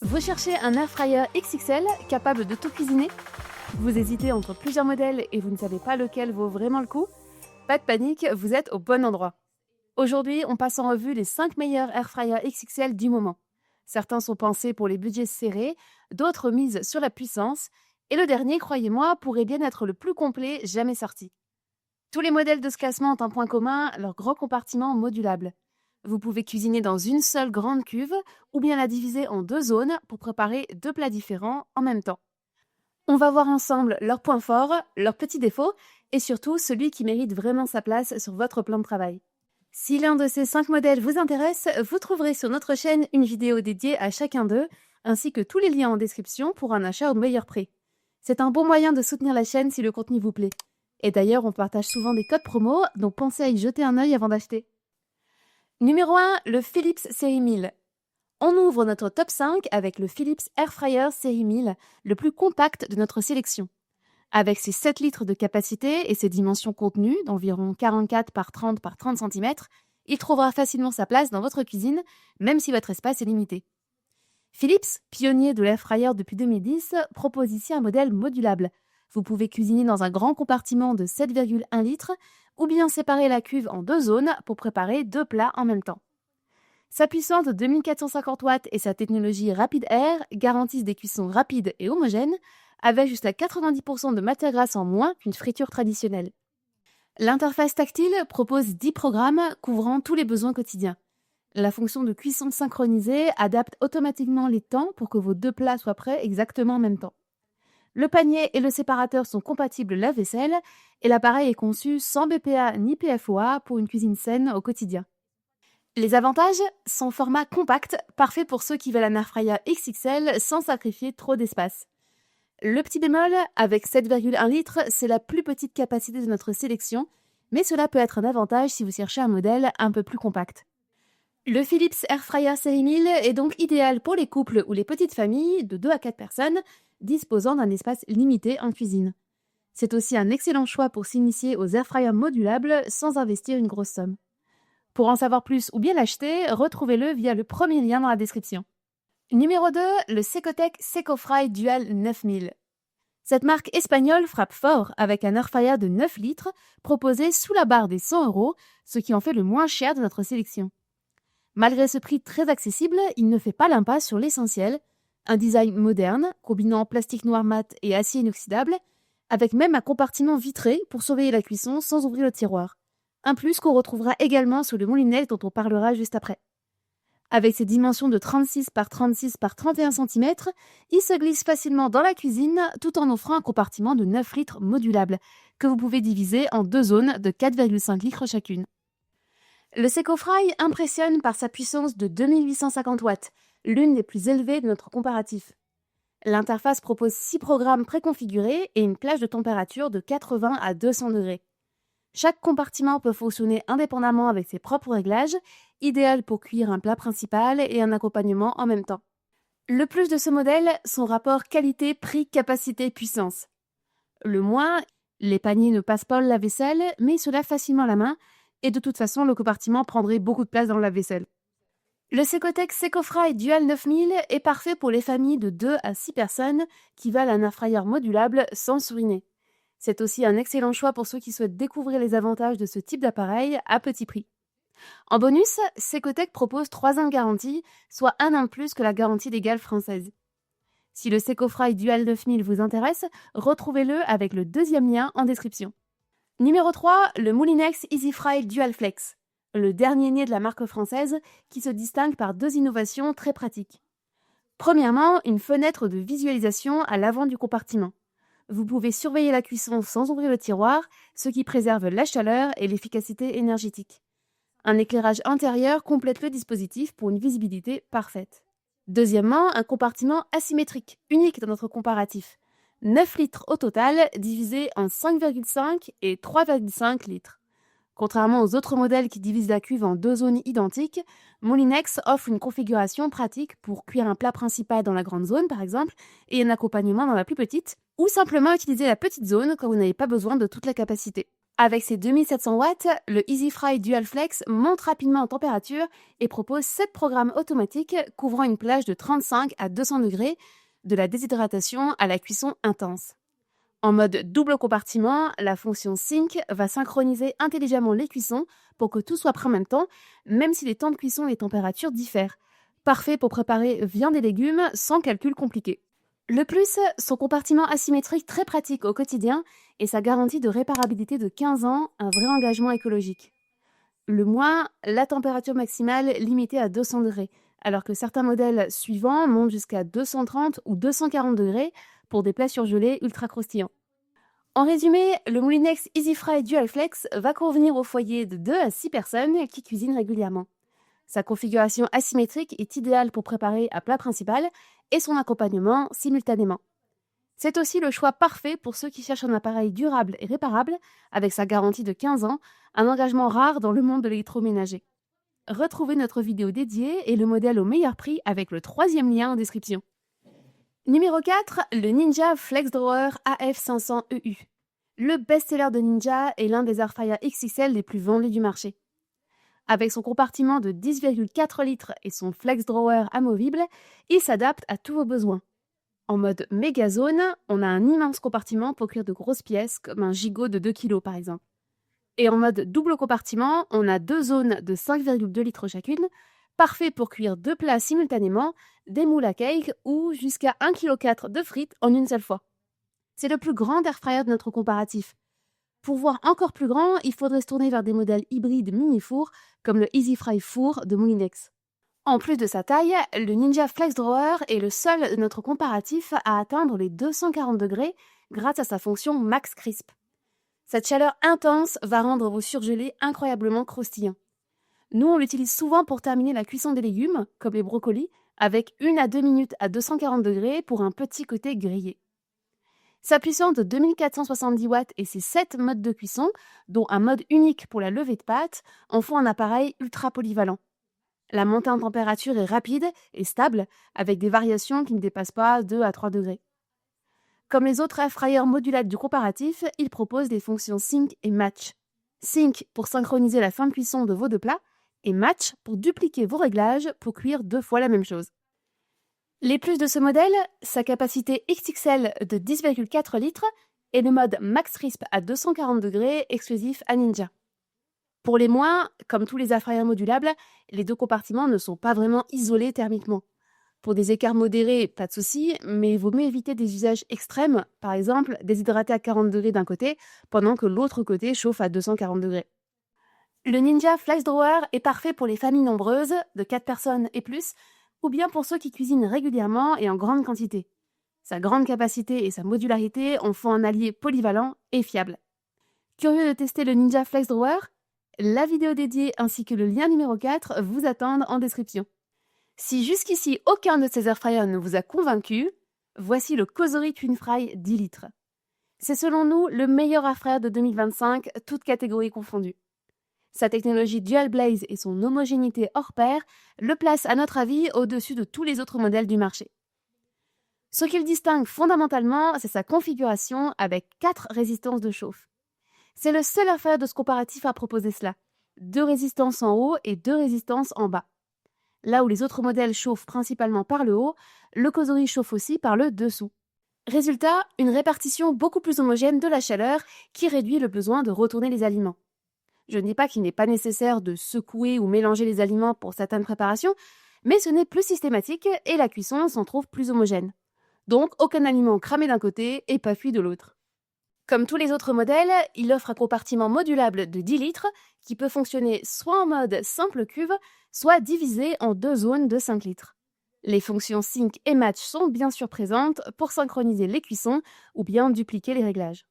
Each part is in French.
Vous cherchez un air fryer XXL capable de tout cuisiner? Vous hésitez entre plusieurs modèles et vous ne savez pas lequel vaut vraiment le coup? Pas de panique, vous êtes au bon endroit. Aujourd'hui, on passe en revue les 5 meilleurs air fryers XXL du moment. Certains sont pensés pour les budgets serrés, d'autres misent sur la puissance, et le dernier, croyez-moi, pourrait bien être le plus complet jamais sorti. Tous les modèles de ce classement ont un point commun, leur grand compartiment modulable. Vous pouvez cuisiner dans une seule grande cuve ou bien la diviser en 2 zones pour préparer 2 plats différents en même temps. On va voir ensemble leurs points forts, leurs petits défauts et surtout celui qui mérite vraiment sa place sur votre plan de travail. Si l'un de ces 5 modèles vous intéresse, vous trouverez sur notre chaîne une vidéo dédiée à chacun d'eux, ainsi que tous les liens en description pour un achat au meilleur prix. C'est un bon moyen de soutenir la chaîne si le contenu vous plaît. Et d'ailleurs, on partage souvent des codes promo, donc pensez à y jeter un œil avant d'acheter. Numéro 1, le Philips série 1000. On ouvre notre top 5 avec le Philips Air Fryer série 1000, le plus compact de notre sélection. Avec ses 7 litres de capacité et ses dimensions contenues d'environ 44 par 30 par 30 cm, il trouvera facilement sa place dans votre cuisine, même si votre espace est limité. Philips, pionnier de l'air fryer depuis 2010, propose ici un modèle modulable. Vous pouvez cuisiner dans un grand compartiment de 7,1 litres ou bien séparer la cuve en 2 zones pour préparer 2 plats en même temps. Sa puissance de 2450 watts et sa technologie Rapid Air garantissent des cuissons rapides et homogènes, avec jusqu'à 90% de matière grasse en moins qu'une friture traditionnelle. L'interface tactile propose 10 programmes couvrant tous les besoins quotidiens. La fonction de cuisson synchronisée adapte automatiquement les temps pour que vos 2 plats soient prêts exactement en même temps. Le panier et le séparateur sont compatibles lave-vaisselle et l'appareil est conçu sans BPA ni PFOA pour une cuisine saine au quotidien. Les avantages, son format compact, parfait pour ceux qui veulent un air fryer XXL sans sacrifier trop d'espace. Le petit bémol, avec 7,1 litres, c'est la plus petite capacité de notre sélection, mais cela peut être un avantage si vous cherchez un modèle un peu plus compact. Le Philips Air Fryer série 1000 est donc idéal pour les couples ou les petites familles de 2 à 4 personnes disposant d'un espace limité en cuisine. C'est aussi un excellent choix pour s'initier aux air fryers modulables sans investir une grosse somme. Pour en savoir plus ou bien l'acheter, retrouvez-le via le premier lien dans la description. Numéro 2, le Secotech SecoFry Dual 9000. Cette marque espagnole frappe fort avec un air fryer de 9 litres proposé sous la barre des 100 €, ce qui en fait le moins cher de notre sélection. Malgré ce prix très accessible, il ne fait pas l'impasse sur l'essentiel, un design moderne, combinant plastique noir mat et acier inoxydable, avec même un compartiment vitré pour surveiller la cuisson sans ouvrir le tiroir. Un plus qu'on retrouvera également sur le moulinex dont on parlera juste après. Avec ses dimensions de 36 par 36 par 31 cm, il se glisse facilement dans la cuisine tout en offrant un compartiment de 9 litres modulable, que vous pouvez diviser en 2 zones de 4,5 litres chacune. Le SecoFry impressionne par sa puissance de 2850 watts, l'une des plus élevées de notre comparatif. L'interface propose 6 programmes préconfigurés et une plage de température de 80 à 200 degrés. Chaque compartiment peut fonctionner indépendamment avec ses propres réglages, idéal pour cuire un plat principal et un accompagnement en même temps. Le plus de ce modèle, son rapport qualité-prix-capacité-puissance. Le moins, les paniers ne passent pas le lave-vaisselle, mais ils se lavent facilement la main, et de toute façon, le compartiment prendrait beaucoup de place dans le lave-vaisselle. Le Secotech SecoFry Dual 9000 est parfait pour les familles de 2 à 6 personnes qui veulent un air fryer modulable sans souriner. C'est aussi un excellent choix pour ceux qui souhaitent découvrir les avantages de ce type d'appareil à petit prix. En bonus, Secotech propose 3 ans de garantie, soit 1 an de plus que la garantie légale française. Si le SecoFry Dual 9000 vous intéresse, retrouvez-le avec le deuxième lien en description. Numéro 3, le Moulinex EasyFry Dual Flex, le dernier né de la marque française qui se distingue par 2 innovations très pratiques. Premièrement, une fenêtre de visualisation à l'avant du compartiment. Vous pouvez surveiller la cuisson sans ouvrir le tiroir, ce qui préserve la chaleur et l'efficacité énergétique. Un éclairage intérieur complète le dispositif pour une visibilité parfaite. Deuxièmement, un compartiment asymétrique, unique dans notre comparatif. 9 litres au total, divisés en 5,5 et 3,5 litres. Contrairement aux autres modèles qui divisent la cuve en 2 zones identiques, Moulinex offre une configuration pratique pour cuire un plat principal dans la grande zone par exemple, et un accompagnement dans la plus petite, ou simplement utiliser la petite zone quand vous n'avez pas besoin de toute la capacité. Avec ses 2700 watts, le EasyFry DualFlex monte rapidement en température et propose 7 programmes automatiques couvrant une plage de 35 à 200 degrés, de la déshydratation à la cuisson intense. En mode double compartiment, la fonction Sync va synchroniser intelligemment les cuissons pour que tout soit prêt en même temps, même si les temps de cuisson et les températures diffèrent. Parfait pour préparer viande et légumes sans calcul compliqué. Le plus, son compartiment asymétrique très pratique au quotidien et sa garantie de réparabilité de 15 ans, un vrai engagement écologique. Le moins, la température maximale limitée à 200 degrés, alors que certains modèles suivants montent jusqu'à 230 ou 240 degrés pour des plats surgelés ultra croustillants. En résumé, le Moulinex EasyFry DualFlex va convenir au foyer de 2 à 6 personnes qui cuisinent régulièrement. Sa configuration asymétrique est idéale pour préparer un plat principal et son accompagnement simultanément. C'est aussi le choix parfait pour ceux qui cherchent un appareil durable et réparable avec sa garantie de 15 ans, un engagement rare dans le monde de l'électroménager. Retrouvez notre vidéo dédiée et le modèle au meilleur prix avec le 3e lien en description. Numéro 4, le Ninja FlexDrawer AF500EU. Le best-seller de Ninja est l'un des airfryers XXL les plus vendus du marché. Avec son compartiment de 10,4 litres et son FlexDrawer amovible, il s'adapte à tous vos besoins. En mode méga zone, on a un immense compartiment pour cuire de grosses pièces comme un gigot de 2 kg par exemple. Et en mode double compartiment, on a 2 zones de 5,2 litres chacune, parfait pour cuire 2 plats simultanément, des moules à cake ou jusqu'à 1,4 kg de frites en une seule fois. C'est le plus grand airfryer de notre comparatif. Pour voir encore plus grand, il faudrait se tourner vers des modèles hybrides mini-four comme le EasyFry Four de Moulinex. En plus de sa taille, le Ninja FlexDrawer est le seul de notre comparatif à atteindre les 240 degrés grâce à sa fonction Max Crisp. Cette chaleur intense va rendre vos surgelés incroyablement croustillants. Nous, on l'utilise souvent pour terminer la cuisson des légumes, comme les brocolis, avec 1 à 2 minutes à 240 degrés pour un petit côté grillé. Sa puissance de 2470 watts et ses 7 modes de cuisson, dont un mode unique pour la levée de pâtes, en font un appareil ultra polyvalent. La montée en température est rapide et stable, avec des variations qui ne dépassent pas 2 à 3 degrés. Comme les autres airfryers modulables du comparatif, il propose des fonctions Sync et Match. Sync pour synchroniser la fin de cuisson de vos 2 plats, et Match pour dupliquer vos réglages pour cuire 2 fois la même chose. Les plus de ce modèle, sa capacité XXL de 10,4 litres et le mode Max Crisp à 240 degrés exclusif à Ninja. Pour les moins, comme tous les airfryers modulables, les 2 compartiments ne sont pas vraiment isolés thermiquement. Pour des écarts modérés, pas de souci, mais il vaut mieux éviter des usages extrêmes, par exemple déshydrater à 40 degrés d'un côté pendant que l'autre côté chauffe à 240 degrés. Le Ninja FlexDrawer est parfait pour les familles nombreuses, de 4 personnes et plus, ou bien pour ceux qui cuisinent régulièrement et en grande quantité. Sa grande capacité et sa modularité en font un allié polyvalent et fiable. Curieux de tester le Ninja FlexDrawer ? La vidéo dédiée ainsi que le lien numéro 4 vous attendent en description. Si jusqu'ici aucun de ces airfryers ne vous a convaincu, voici le Cosori TwinFry 10 litres. C'est selon nous le meilleur airfryer de 2025, toutes catégories confondues. Sa technologie Dual Blaze et son homogénéité hors pair le placent à notre avis au-dessus de tous les autres modèles du marché. Ce qui le distingue fondamentalement, c'est sa configuration avec 4 résistances de chauffe. C'est le seul airfryer de ce comparatif à proposer cela. 2 résistances en haut et 2 résistances en bas. Là où les autres modèles chauffent principalement par le haut, le Cosori chauffe aussi par le dessous. Résultat, une répartition beaucoup plus homogène de la chaleur qui réduit le besoin de retourner les aliments. Je ne dis pas qu'il n'est pas nécessaire de secouer ou mélanger les aliments pour certaines préparations, mais ce n'est plus systématique et la cuisson s'en trouve plus homogène. Donc aucun aliment cramé d'un côté et pas cuit de l'autre. Comme tous les autres modèles, il offre un compartiment modulable de 10 litres qui peut fonctionner soit en mode simple cuve, soit divisé en 2 zones de 5 litres. Les fonctions Sync et Match sont bien sûr présentes pour synchroniser les cuissons ou bien dupliquer les réglages.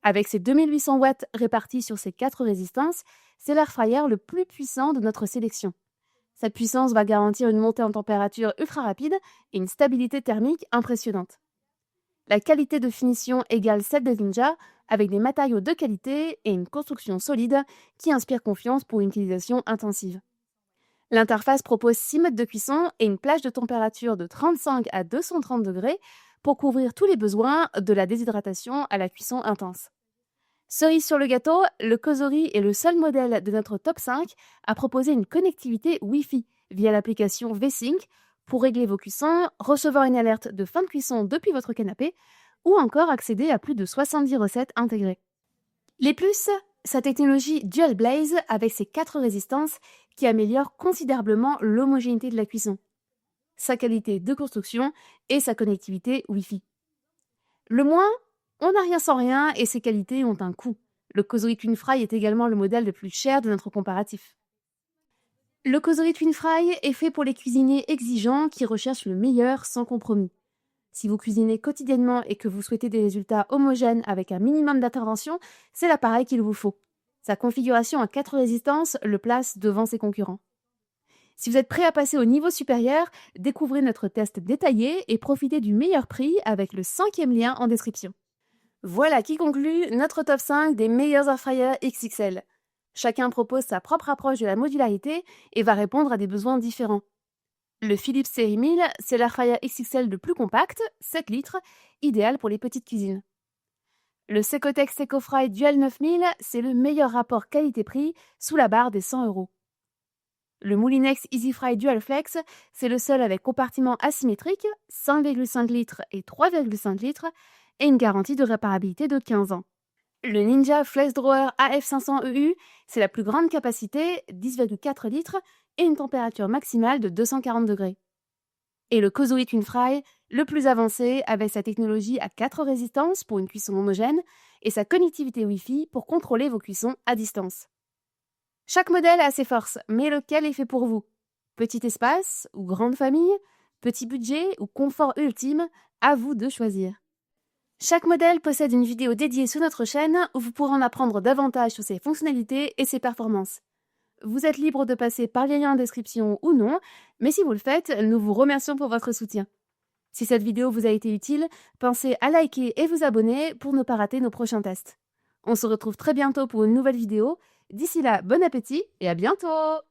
Avec ses 2800 watts répartis sur ses 4 résistances, c'est l'airfryer le plus puissant de notre sélection. Cette puissance va garantir une montée en température ultra rapide et une stabilité thermique impressionnante. La qualité de finition égale celle de Ninja, avec des matériaux de qualité et une construction solide qui inspire confiance pour une utilisation intensive. L'interface propose 6 modes de cuisson et une plage de température de 35 à 230 degrés pour couvrir tous les besoins de la déshydratation à la cuisson intense. Cerise sur le gâteau, le Cosori est le seul modèle de notre top 5 à proposer une connectivité Wi-Fi via l'application V-Sync pour régler vos cuissons, recevoir une alerte de fin de cuisson depuis votre canapé ou encore accéder à plus de 70 recettes intégrées. Les plus, sa technologie Dual Blaze avec ses 4 résistances qui améliorent considérablement l'homogénéité de la cuisson, sa qualité de construction et sa connectivité Wi-Fi. Le moins, on n'a rien sans rien et ses qualités ont un coût. Le Cosori Twin Fry est également le modèle le plus cher de notre comparatif. Le Cosori Twin Fry est fait pour les cuisiniers exigeants qui recherchent le meilleur sans compromis. Si vous cuisinez quotidiennement et que vous souhaitez des résultats homogènes avec un minimum d'intervention, c'est l'appareil qu'il vous faut. Sa configuration à 4 résistances le place devant ses concurrents. Si vous êtes prêt à passer au niveau supérieur, découvrez notre test détaillé et profitez du meilleur prix avec le 5e lien en description. Voilà qui conclut notre top 5 des meilleurs airfryers XXL. Chacun propose sa propre approche de la modularité et va répondre à des besoins différents. Le Philips Série 1000, c'est l'airfryer XXL le plus compact, 7 litres, idéal pour les petites cuisines. Le Secotech SecoFry Dual 9000, c'est le meilleur rapport qualité-prix sous la barre des 100 €. Le Moulinex EasyFry Dual Flex, c'est le seul avec compartiment asymétrique, 5,5 litres et 3,5 litres, et une garantie de réparabilité de 15 ans. Le Ninja Flex Drawer AF500 EU, c'est la plus grande capacité, 10,4 litres, et une température maximale de 240 degrés. Et le Cosori Twin Fry, le plus avancé avec sa technologie à 4 résistances pour une cuisson homogène et sa connectivité Wi-Fi pour contrôler vos cuissons à distance. Chaque modèle a ses forces, mais lequel est fait pour vous? Petit espace ou grande famille? Petit budget ou confort ultime? À vous de choisir. Chaque modèle possède une vidéo dédiée sur notre chaîne où vous pourrez en apprendre davantage sur ses fonctionnalités et ses performances. Vous êtes libre de passer par les liens en description ou non, mais si vous le faites, nous vous remercions pour votre soutien. Si cette vidéo vous a été utile, pensez à liker et vous abonner pour ne pas rater nos prochains tests. On se retrouve très bientôt pour une nouvelle vidéo. D'ici là, bon appétit et à bientôt!